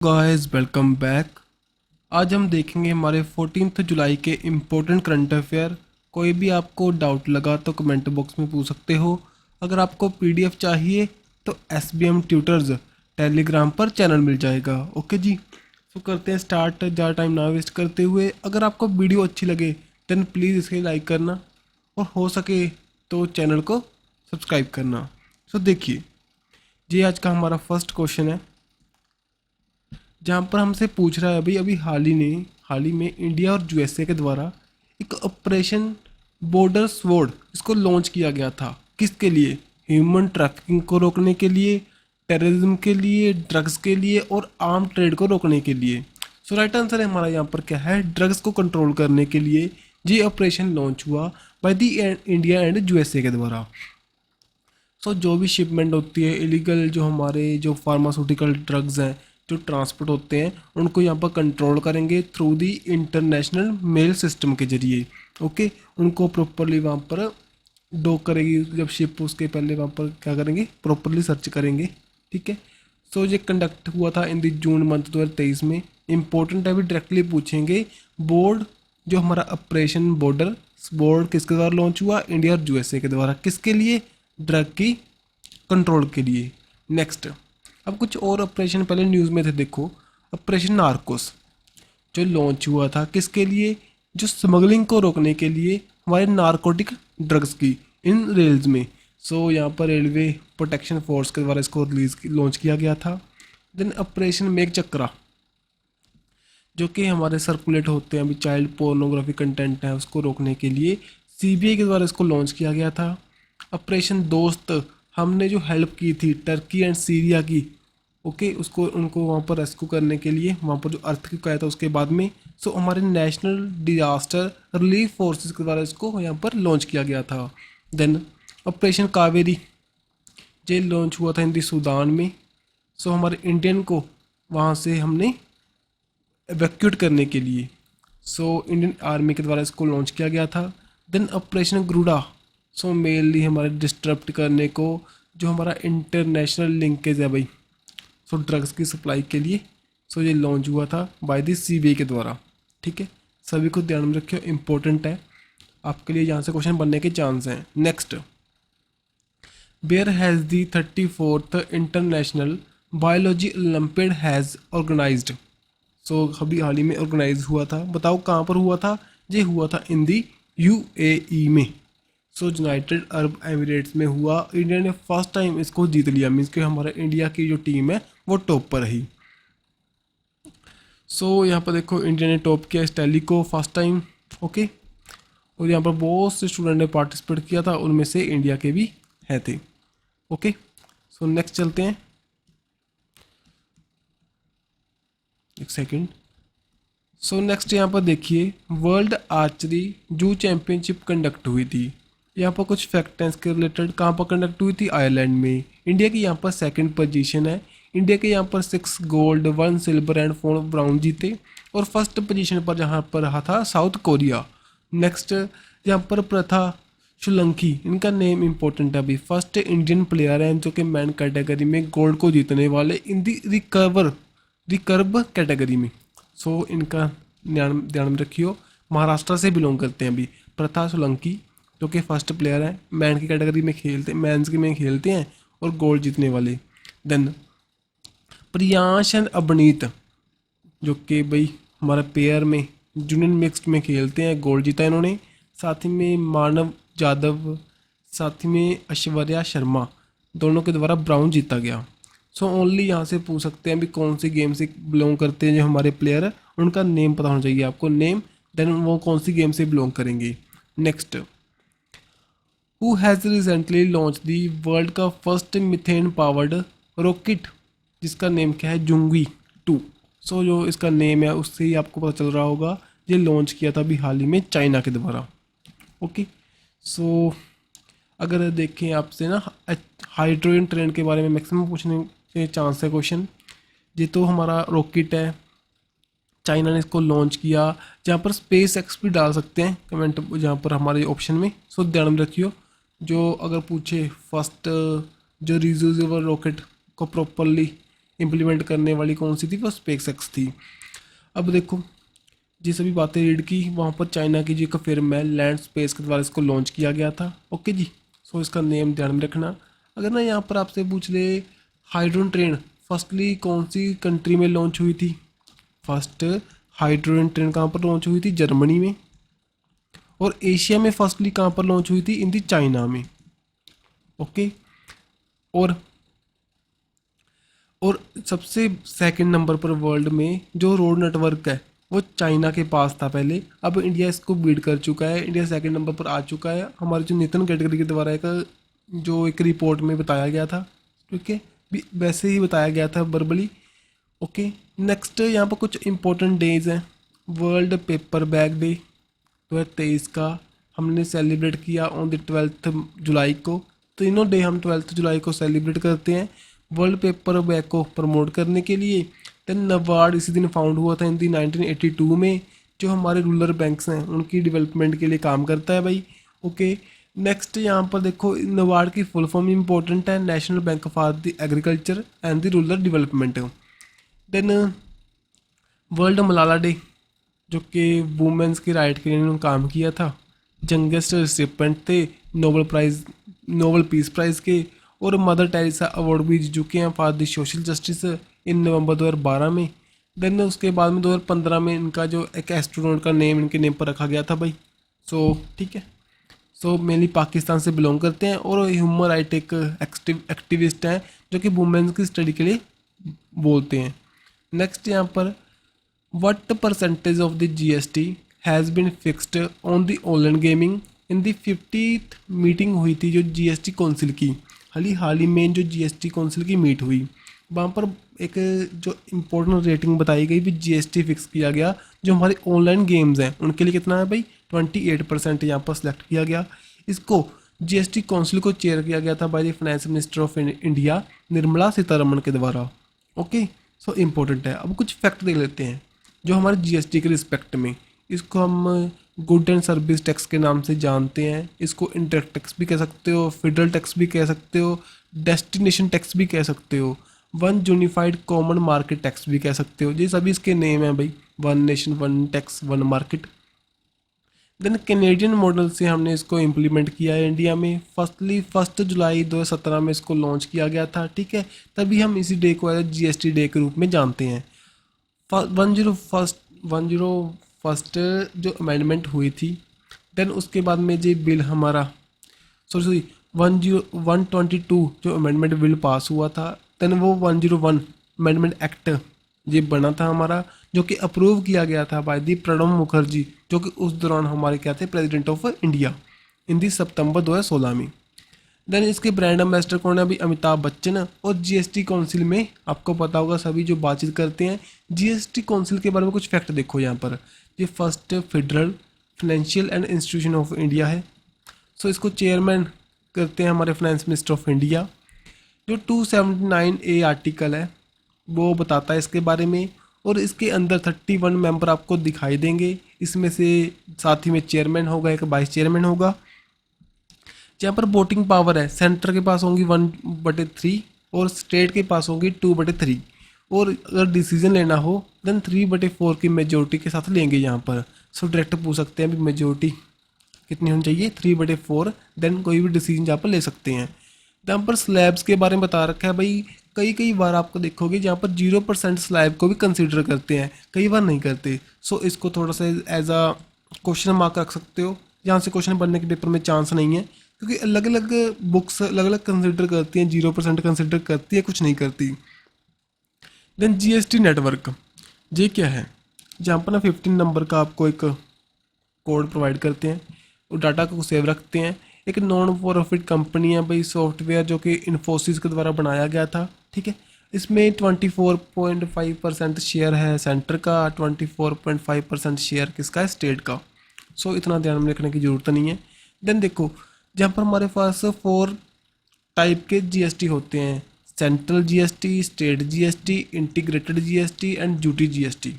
Guys welcome back. आज हम देखेंगे हमारे 14 जुलाई के इम्पोर्टेंट करंट अफेयर। कोई भी आपको डाउट लगा तो कमेंट बॉक्स में पूछ सकते हो। अगर आपको पीडीएफ चाहिए तो एसबीएम ट्यूटर्स टेलीग्राम पर चैनल मिल जाएगा। ओके जी, तो करते हैं स्टार्ट ज़्यादा टाइम ना वेस्ट करते हुए। अगर आपको वीडियो अच्छी लगे देन प्लीज़ इसे लाइक करना और हो सके तो चैनल को सब्सक्राइब करना। सो देखिए जी, आज का हमारा फर्स्ट क्वेश्चन है जहाँ पर हमसे पूछ रहा है अभी हाल ही में इंडिया और यूएसए के द्वारा एक ऑपरेशन बॉर्डर स्वॉर्ड इसको लॉन्च किया गया था। किसके लिए? ह्यूमन ट्रैफिकिंग को रोकने के लिए, टेररिज्म के लिए, ड्रग्स के लिए और आर्म ट्रेड को रोकने के लिए। सो राइट आंसर है हमारा यहाँ पर क्या है? ड्रग्स को कंट्रोल करने के लिए ये ऑपरेशन लॉन्च हुआ by the India and USA के द्वारा। सो जो भी शिपमेंट होती है इलीगल, जो हमारे जो फार्मास्यूटिकल ड्रग्स हैं जो ट्रांसपोर्ट होते हैं, उनको यहाँ पर कंट्रोल करेंगे through the international mail system के जरिए। ओके, उनको प्रॉपरली वहाँ पर डॉक करेगी जब शिप, उसके पहले वहाँ पर क्या करेंगे, प्रॉपरली सर्च करेंगे। ठीक है, सो ये कंडक्ट हुआ था इन दी जून मंथ 2023 में। इंपॉर्टेंट है, अभी डायरेक्टली पूछेंगे। बोर्ड जो हमारा ऑपरेशन बॉर्डर बोर्ड किसके द्वारा लॉन्च हुआ? इंडिया और यूएसए के द्वारा। किसके लिए? ड्रग की कंट्रोल के लिए। नेक्स्ट, अब कुछ और ऑपरेशन पहले न्यूज़ में थे। देखो, ऑपरेशन नार्कोस जो लॉन्च हुआ था किसके लिए? जो स्मगलिंग को रोकने के लिए हमारे नारकोटिक ड्रग्स की इन रेल्स में। सो यहाँ पर रेलवे प्रोटेक्शन फोर्स के द्वारा इसको लॉन्च किया गया था। देन ऑपरेशन मेक चक्रा जो कि हमारे सर्कुलेट होते हैं अभी चाइल्ड पोर्नोग्राफी कंटेंट है उसको रोकने के लिए सीबीआई के द्वारा इसको लॉन्च किया गया था। ऑपरेशन दोस्त, हमने जो हेल्प की थी टर्की एंड सीरिया की, ओके, उसको उनको वहाँ पर रेस्क्यू करने के लिए, वहाँ पर जो अर्थक्वेक आया था उसके बाद में। सो हमारे नेशनल डिजास्टर रिलीफ फोर्सेस के द्वारा इसको यहाँ पर लॉन्च किया गया था। देन ऑपरेशन कावेरी जे लॉन्च हुआ था हिंदी सूडान में। सो हमारे इंडियन को वहाँ से हमने एवैक्यूएट करने के लिए सो इंडियन आर्मी के द्वारा इसको लॉन्च किया गया था। Then operation Garuda, so mainly हमारे डिस्टर्ब करने को जो हमारा इंटरनेशनल लिंकेज है भाई, सो ड्रग्स की सप्लाई के लिए। सो ये लॉन्च हुआ था बाय द सीबीआई के द्वारा। ठीक है, सभी को ध्यान में रखियो, इंपॉर्टेंट है आपके लिए, यहाँ से क्वेश्चन बनने के चांस हैं। Next, where has the 34th international biology olympiad has organised. So अभी हाल ही में ऑर्गेनाइज हुआ था। बताओ कहाँ पर हुआ था? ये हुआ था इन दी यूएई में। सो यूनाइटेड अरब एमिरेट्स में हुआ। इंडिया ने फर्स्ट टाइम इसको जीत लिया, मीन्स कि हमारा इंडिया की जो टीम है वो टॉप पर रही। सो यहाँ पर देखो इंडिया ने टॉप किया इस टैली को फर्स्ट टाइम। ओके, और यहाँ पर बहुत से स्टूडेंट ने पार्टिसिपेट किया था, उनमें से इंडिया के भी है थे। ओके, सो नेक्स्ट चलते हैं, एक सेकेंड। सो नेक्स्ट यहाँ पर देखिए, वर्ल्ड आर्चरी जू चैंपियनशिप कंडक्ट हुई थी। यहाँ पर कुछ फैक्ट हैं इसके रिलेटेड। कहाँ पर कंडक्ट हुई थी? आयरलैंड में। इंडिया की यहाँ पर सेकंड पोजीशन है। इंडिया के यहाँ पर 6 गोल्ड, 1 सिल्वर एंड 4 ब्राउन जीते। और फर्स्ट पोजीशन पर जहाँ पर रहा था साउथ कोरिया। नेक्स्ट यहाँ पर प्रथा सोलंकी, इनका नेम इंपॉर्टेंट है अभी, फर्स्ट इंडियन प्लेयर हैं जो कि मैन कैटेगरी में गोल्ड को जीतने वाले इन दी रिकर्व कैटेगरी में। सो इनका ध्यान ध्यान में रखियो। महाराष्ट्र से बिलोंग करते हैं अभी प्रथा सोलंकी, जो कि फर्स्ट प्लेयर हैं, मैन की कैटेगरी में खेलते, मैंस के में खेलते हैं और गोल्ड जीतने वाले। देन प्रियांश एंड अबनीत, जो कि भाई हमारे पेयर में जूनियर मिक्स्ड में खेलते हैं, गोल्ड जीता इन्होंने। साथ ही में मानव जादव, साथ ही में ऐश्वर्या शर्मा, दोनों के द्वारा ब्राउन जीता गया। सो ओनली यहाँ से पूछ सकते हैं अभी कौन सी गेम से बिलोंग करते हैं जो हमारे प्लेयर है, उनका नेम पता होना चाहिए आपको, नेम, देन वो कौन सी गेम से बिलोंग करेंगे। Next, who has recently launch the world का फर्स्ट मिथेन पावर्ड रॉकेट, जिसका नेम क्या है? जुंगी 2। सो जो इसका नेम है उससे ही आपको पता चल रहा होगा, ये लॉन्च किया था अभी हाल ही में चाइना के द्वारा। ओके, सो अगर देखें आपसे ना हाइड्रोजन ट्रेन के बारे में मैक्सिमम पूछने के चांस है क्वेश्चन। ये तो हमारा रॉकेट है, चाइना ने इसको लॉन्च किया, जहाँ पर स्पेस एक्स भी डाल सकते हैं कमेंट जहाँ पर हमारे ऑप्शन में। सो ध्यान में रखियो, जो अगर पूछे फर्स्ट जो रियूजेबल रॉकेट को प्रॉपरली इम्प्लीमेंट करने वाली कौन सी थी, वो स्पेसएक्स थी। अब देखो ये सभी बातें रीड की, वहाँ पर चाइना की जो एक फिल्म है लैंड स्पेस के द्वारा इसको लॉन्च किया गया था। ओके जी, सो इसका नेम ध्यान में रखना। अगर ना यहाँ पर आपसे पूछ ले हाइड्रोजन ट्रेन फर्स्टली कौन सी कंट्री में लॉन्च हुई थी, फर्स्ट हाइड्रोजन ट्रेन कहाँ पर लॉन्च हुई थी, जर्मनी में। और एशिया में फर्स्टली कहाँ पर लॉन्च हुई थी, इन दी चाइना में। ओके, और और सबसे सेकंड नंबर पर वर्ल्ड में जो रोड नेटवर्क है वो चाइना के पास था पहले, अब इंडिया इसको बीट कर चुका है, इंडिया सेकंड नंबर पर आ चुका है। हमारे जो नितिन गडकरी के द्वारा एक जो एक रिपोर्ट में बताया गया था, ठीक है, वैसे ही बताया गया था वर्बली। ओके, नेक्स्ट यहाँ पर कुछ इंपॉर्टेंट डेज हैं। वर्ल्ड पेपर बैग डे 2023 का हमने सेलिब्रेट किया ऑन द 12 जुलाई को। तीनों डे हम 12 जुलाई को सेलिब्रेट करते हैं वर्ल्ड पेपर बैग को प्रमोट करने के लिए। देन नबार्ड इसी दिन फाउंड हुआ था इन दी 1982 में, जो हमारे रूरल बैंक्स हैं उनकी डेवलपमेंट के लिए काम करता है भाई। ओके, नेक्स्ट यहाँ पर देखो नबार्ड की फुल फॉर्म इंपॉर्टेंट है, national bank for the agriculture and the rural development. Then world Malala day, जो कि वुमेंस के राइट के लिए इन्होंने काम किया था, यंगेस्ट रिसिपेंट थे Nobel prize, Nobel peace prize के। और मदर टेरेसा अवार्ड भी जीत चुके हैं for the social justice in November 2012 में। देन उसके बाद में 2015 में इनका जो एक एस्ट्रोनॉट का नेम इनके नेम पर रखा गया था भाई। सो ठीक है, सो मेनली पाकिस्तान से बिलोंग करते हैं और ह्यूमन राइट एक एक्टिविस्ट हैं जो कि वुमेंस की स्टडी के लिए बोलते हैं। नेक्स्ट यहाँ पर what percentage of the GST has been fixed on the online gaming in the 50th meeting हुई थी जो GST काउंसिल की, हाल ही में जो GST काउंसिल की मीट हुई, वहाँ पर एक जो इम्पोर्टेंट रेटिंग बताई गई भी GST फिक्स किया गया जो हमारे ऑनलाइन गेम्स हैं उनके लिए कितना है भाई 28% यहाँ पर सिलेक्ट किया गया। इसको GST काउंसिल को चेयर किया गया था by the finance minister of India Nirmala Sitharaman के द्वारा। ओके, सो इम्पोर्टेंट है। अब कुछ फैक्ट देख लेते हैं जो हमारे जीएसटी के रिस्पेक्ट में। इसको हम गुड एंड सर्विस टैक्स के नाम से जानते हैं, इसको इंडायरेक्ट टैक्स भी कह सकते हो, फेडरल टैक्स भी कह सकते हो, डेस्टिनेशन टैक्स भी कह सकते हो, one unified common market tax भी कह सकते हो। ये सभी इसके नेम हैं भाई, one nation one tax one market. Then Canadian model से हमने इसको इम्प्लीमेंट किया है इंडिया में। फर्स्ट जुलाई 2017 में इसको लॉन्च किया गया था, ठीक है, तभी हम इसी डे को जीएसटी डे के रूप में जानते हैं। 101 जो अमेंडमेंट हुई थी, देन उसके बाद में जो बिल हमारा 122 जो अमेंडमेंट बिल पास हुआ था, देन वो 101 अमेंडमेंट एक्ट ये बना था हमारा, जो कि अप्रूव किया गया था बाय दी प्रणब मुखर्जी, जो कि उस दौरान हमारे क्या थे प्रेसिडेंट ऑफ इंडिया इन दी सितंबर 2016 में। देन इसके ब्रांड एम्बेसडर कौन है अभी, अमिताभ बच्चन। और जीएसटी काउंसिल में आपको पता होगा सभी जो बातचीत करते हैं जीएसटी काउंसिल के बारे में कुछ फैक्ट देखो यहाँ पर। ये first federal financial and institution of India है। सो इसको चेयरमैन करते हैं हमारे फाइनेंस मिनिस्टर ऑफ इंडिया। जो 279A आर्टिकल है वो बताता है इसके बारे में, और इसके अंदर 31 मेंबर आपको दिखाई देंगे। इसमें से साथ ही में चेयरमैन होगा, एक वाइस चेयरमैन होगा। जहाँ पर वोटिंग पावर है सेंटर के पास होंगी 1/3 और स्टेट के पास होंगी 2/3। और अगर डिसीजन लेना हो देन 3/4 की मेजोरिटी के साथ लेंगे यहाँ पर। सो डायरेक्ट पूछ सकते हैं अभी मेजोरिटी कितनी होनी चाहिए, 3/4, देन कोई भी डिसीजन यहाँ पर ले सकते हैं। जहाँ पर स्लैब्स के बारे में बता रखा है भाई, कई बार आपको देखोगे जहाँ पर 0% स्लैब को भी कंसिडर करते हैं, कई बार नहीं करते। सो इसको थोड़ा सा एज अ क्वेश्चन मार्क रख सकते हो, जहाँ से क्वेश्चन बनने के पेपर में चांस नहीं है, क्योंकि अलग अलग बुक्स अलग अलग कंसिडर करती हैं, 0% कंसिडर करती है, कुछ नहीं करती। देन जीएसटी नेटवर्क ये क्या है, जहाँ पर ना 15 नंबर का आपको एक कोड प्रोवाइड करते हैं और डाटा को सेव रखते हैं। एक नॉन प्रॉफिट कंपनी है भाई सॉफ्टवेयर, जो कि इन्फोसिस के द्वारा बनाया गया था, ठीक है। इसमें 24.5% शेयर है सेंटर का, 24.5% शेयर किसका है, स्टेट का। सो इतना ध्यान में रखने की ज़रूरत नहीं है। देन देखो जहाँ पर हमारे पास 4 टाइप के जीएसटी होते हैं, central GST, state GST, integrated GST and duty GST.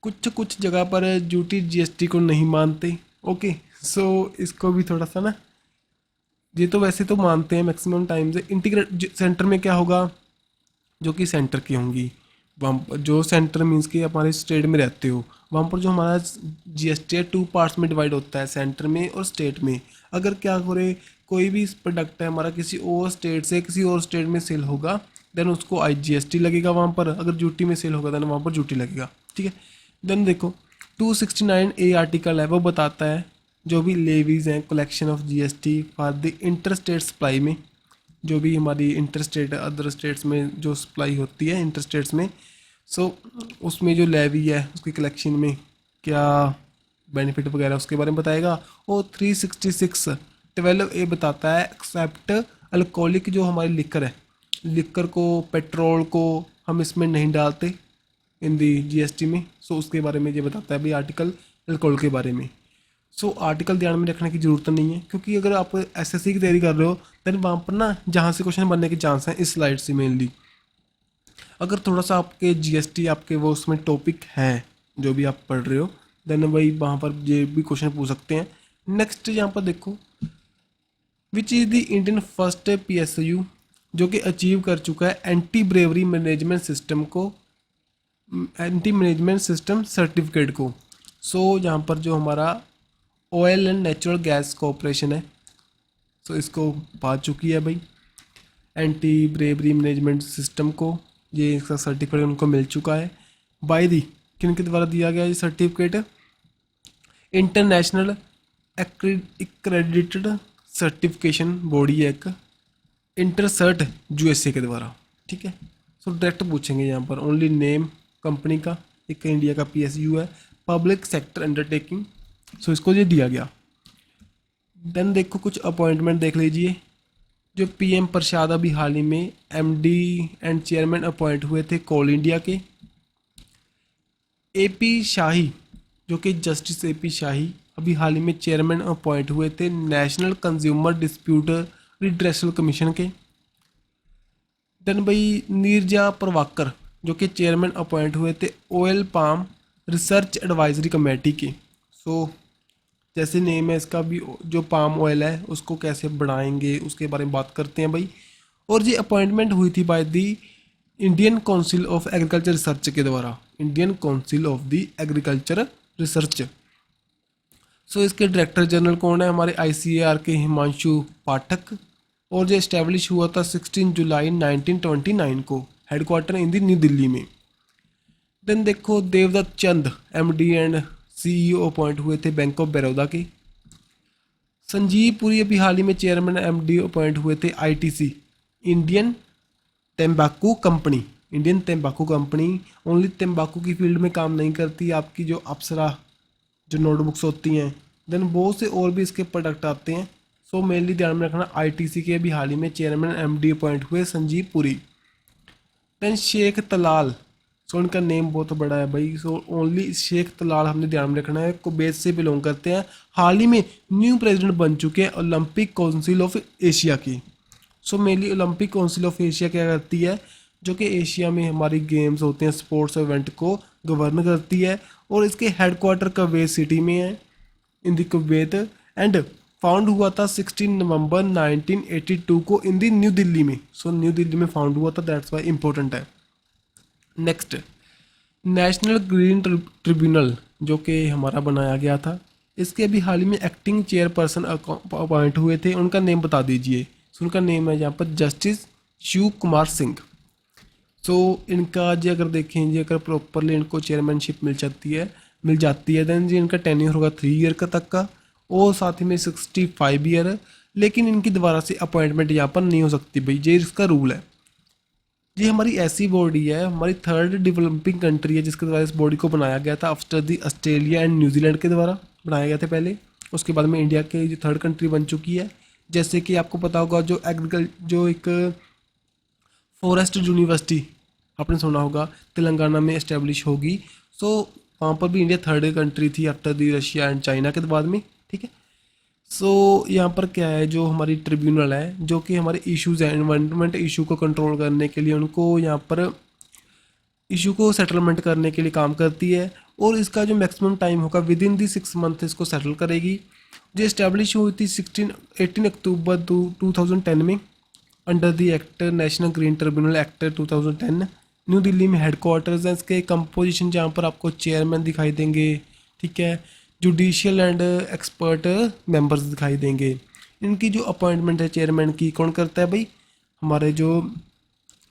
कुछ जगह पर ड्यूटी जीएसटी को नहीं मानते। ओके, सो इसको भी थोड़ा सा ना, ये तो वैसे तो मानते हैं मैक्सिमम टाइम से। इंटीग्रेट सेंटर में क्या होगा, जो कि सेंटर की होंगी। वहाँ पर जो सेंटर मीन्स कि हमारे स्टेट में रहते हो, वहाँ पर जो हमारा जीएसटी है 2 पार्ट्स में डिवाइड होता है, सेंटर में और स्टेट में। अगर क्या करे, कोई भी प्रोडक्ट है हमारा किसी और स्टेट से किसी और स्टेट में सेल होगा, देन उसको IGST लगेगा वहाँ पर। अगर यूटी में सेल होगा देन वहाँ पर यूटी लगेगा, ठीक है। देन देखो 269A आर्टिकल है, वो बताता है जो भी लेवीज हैं, collection of GST for the inter state supply में, जो भी हमारी इंटर स्टेट अदर स्टेट्स में जो सप्लाई होती है इंटर स्टेट्स में, सो उसमें जो लेवी है उसकी कलेक्शन में क्या बेनिफिट वगैरह उसके बारे में बताएगा। और 366(12)A बताता है एक्सेप्ट अल्कोहलिक, जो हमारी लिकर है, लिकर को पेट्रोल को हम इसमें नहीं डालते इन दी GST में। सो उसके बारे में ये बताता है भाई आर्टिकल अल्कोहल के बारे में। सो आर्टिकल ध्यान में रखने की ज़रूरत नहीं है, क्योंकि अगर आप SSC की तैयारी कर रहे हो देन वहाँ पर ना जहाँ से क्वेश्चन बनने के चांस हैं इस स्लाइड से मेनली। अगर थोड़ा सा आपके GST आपके वो उसमें टॉपिक है जो भी आप पढ़ रहे हो देन भाई वहाँ पर ये भी क्वेश्चन पूछ सकते हैं। नेक्स्ट यहाँ पर देखो which is the Indian first PSU जो कि अचीव कर चुका है एंटी ब्रेवरी मैनेजमेंट सिस्टम को, एंटी मैनेजमेंट सिस्टम सर्टिफिकेट को। सो यहाँ पर जो हमारा oil and natural gas corporation है, सो इसको पा चुकी है भाई एंटी ब्रेवरी मैनेजमेंट सिस्टम को, ये इसका सर्टिफिकेट उनको मिल चुका है। बाय दी किन के द्वारा दिया गया ये certificate, international accredited certification body है एक, इंटरसर्ट USA के द्वारा, ठीक है। सो डायरेक्ट पूछेंगे यहाँ पर ओनली नेम कंपनी का, एक इंडिया का PSU है, पब्लिक सेक्टर अंडरटेकिंग, सो इसको ये दिया गया। देन देखो कुछ अपॉइंटमेंट देख लीजिए, जो PM प्रसाद अभी हाल ही में MD एंड चेयरमैन अपॉइंट हुए थे कोल इंडिया के। AP शाही जो कि जस्टिस AP शाही अभी हाल ही में चेयरमैन अपॉइंट हुए थे national consumer dispute redressal commission के। देन भाई नीरजा प्रभाकर जो कि चेयरमैन अपॉइंट हुए थे oil palm research advisory committee के। सो जैसे नेम है इसका भी, जो पाम ऑयल है उसको कैसे बढ़ाएंगे उसके बारे में बात करते हैं भाई। और ये अपॉइंटमेंट हुई थी by the Indian council of agriculture research के द्वारा, Indian council of the agriculture research. So इसके डायरेक्टर जनरल कौन है, हमारे ICAR के हिमांशु पाठक, और जो इस्टेब्लिश हुआ था 16 जुलाई 1929 को, headquarter in the new Delhi में। देन देखो देवदत्त चंद MD एंड CEO अपॉइंट हुए थे बैंक ऑफ बड़ौदा के। संजीव पुरी अभी हाल ही में चेयरमैन MD अपॉइंट हुए थे ITC, इंडियन तंबाकू कंपनी, इंडियन तंबाकू कंपनी ओनली तंबाकू की फील्ड में काम नहीं करती, आपकी जो अप्सरा जो नोटबुक्स होती हैं देन बहुत से और भी इसके प्रोडक्ट आते हैं। सो मेनली ध्यान में रखना ITC के भी हाल ही में चेयरमैन MD अपॉइंट हुए संजीव पुरी। देन शेख तलाल, सो उनका नेम बहुत बड़ा है भाई, सो ओनली शेख तलाल हमने ध्यान में रखना है, कुवैत से बिलोंग करते हैं, हाल ही में न्यू प्रेसिडेंट बन चुके हैं ओलंपिक काउंसिल ऑफ एशिया की। So mainly Olympic council of Asia क्या करती है, जो कि एशिया में हमारी गेम्स होते हैं स्पोर्ट्स इवेंट को गवर्न करती है, और इसके हेडक्वार्टर कुवैत सिटी में है इन दी कुवैत, एंड फाउंड हुआ था 16 नवंबर 1982 को इन दी न्यू दिल्ली में। सो न्यू दिल्ली में फाउंड हुआ था, दैट्स वाई इम्पोर्टेंट है। नेक्स्ट नेशनल ग्रीन ट्रिब्यूनल जो कि हमारा बनाया गया था, इसके अभी हाल ही में एक्टिंग चेयरपर्सन अपॉइंट हुए थे, उनका नेम बता दीजिए। सो उनका नेम है यहाँ पर जस्टिस शिव कुमार सिंह। सो इनका जी अगर देखें जी अगर प्रॉपरली इनको चेयरमैनशिप मिल जाती है देन जी इनका टेन्योर होगा 3 ईयर का तक का, और साथ ही में 65 ईयर, लेकिन इनकी दोबारा से अपॉइंटमेंट यहाँ पर नहीं हो सकती भाई, ये इसका रूल है। ये हमारी ऐसी बॉडी है, हमारी 3rd डेवलपिंग कंट्री है जिसके द्वारा इस बॉडी को बनाया गया था, after the Australia and New Zealand के द्वारा बनाया गया था पहले, उसके बाद में इंडिया के जो 3rd कंट्री बन चुकी है। जैसे कि आपको पता होगा जो एक फॉरेस्ट यूनिवर्सिटी आपने सुना होगा तेलंगाना में इस्टेब्लिश होगी, सो वहाँ पर भी इंडिया 3rd कंट्री थी after the Russia and China के बाद में, ठीक है। सो यहाँ पर क्या है, जो हमारी ट्रिब्यूनल है जो कि हमारे इश्यूज़ हैं एनवायरनमेंट इशू को कंट्रोल करने के लिए, उनको यहाँ पर इशू को सेटलमेंट करने के लिए काम करती है, और इसका जो मैक्सिमम टाइम होगा विद इन दी 6 मंथ इसको सेटल करेगी। जो इस्टेब्लिश हुई थी 18 अक्टूबर 2010 में, under the act national green tribunal act 2010। New Delhi में हेडक्वार्टर्स हैं इसके। कंपोजिशन जहाँ पर आपको चेयरमैन दिखाई देंगे, ठीक है, जुडिशियल एंड एक्सपर्ट मेंबर्स दिखाई देंगे। इनकी जो अपॉइंटमेंट है चेयरमैन की, कौन करता है भाई? हमारे जो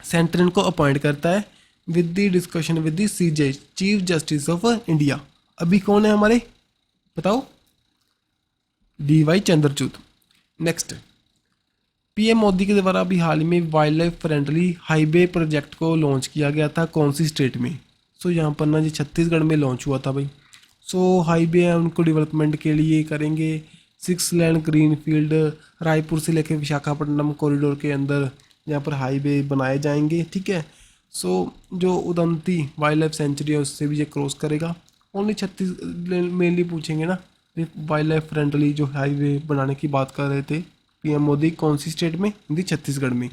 सेंटर इनको अपॉइंट करता है with the discussion with the CJ, chief justice of India. अभी कौन है हमारे, बताओ? DY Chandrachud. Next, PM Modi के द्वारा अभी हाल ही में wild life friendly highway project को लॉन्च किया गया था, कौन सी स्टेट में? सो यहाँ पर ना जी छत्तीसगढ़ में लॉन्च हुआ था भाई। सो हाईवे है उनको डेवलपमेंट के लिए करेंगे 6 लेन ग्रीन फील्ड, रायपुर से लेकर विशाखापट्टनम कॉरिडोर के अंदर यहाँ पर हाईवे बनाए जाएंगे, ठीक है। सो जो उदंती वाइल्ड लाइफ सेंचुरी है उससे भी ये क्रॉस करेगा। ओनली 36 मेनली पूछेंगे ना, वाइल्ड लाइफ फ्रेंडली जो हाईवे बनाने की बात कर रहे थे पीएम मोदी, कौन सी स्टेट में? हिंदी छत्तीसगढ़ में।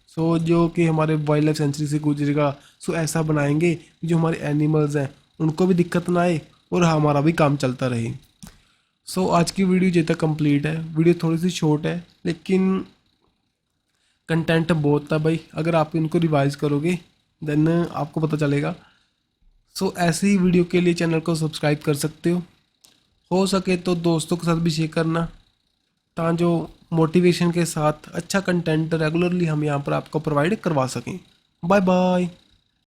सो जो कि हमारे वाइल्ड लाइफ सेंचुरी से गुजरेगा, सो ऐसा बनाएंगे जो हमारे एनिमल्स हैं उनको भी दिक्कत ना आए और हमारा भी काम चलता रहे। सो आज की वीडियो जब तक कंप्लीट है। वीडियो थोड़ी सी शॉर्ट है लेकिन कंटेंट बहुत था भाई। अगर आप इनको रिवाइज करोगे देन आपको पता चलेगा। सो ऐसी ही वीडियो के लिए चैनल को सब्सक्राइब कर सकते हो सके तो दोस्तों के साथ भी शेयर करना, ताकि जो मोटिवेशन के साथ अच्छा कंटेंट रेगुलरली हम यहाँ पर आपको प्रोवाइड करवा सकें। Bye bye.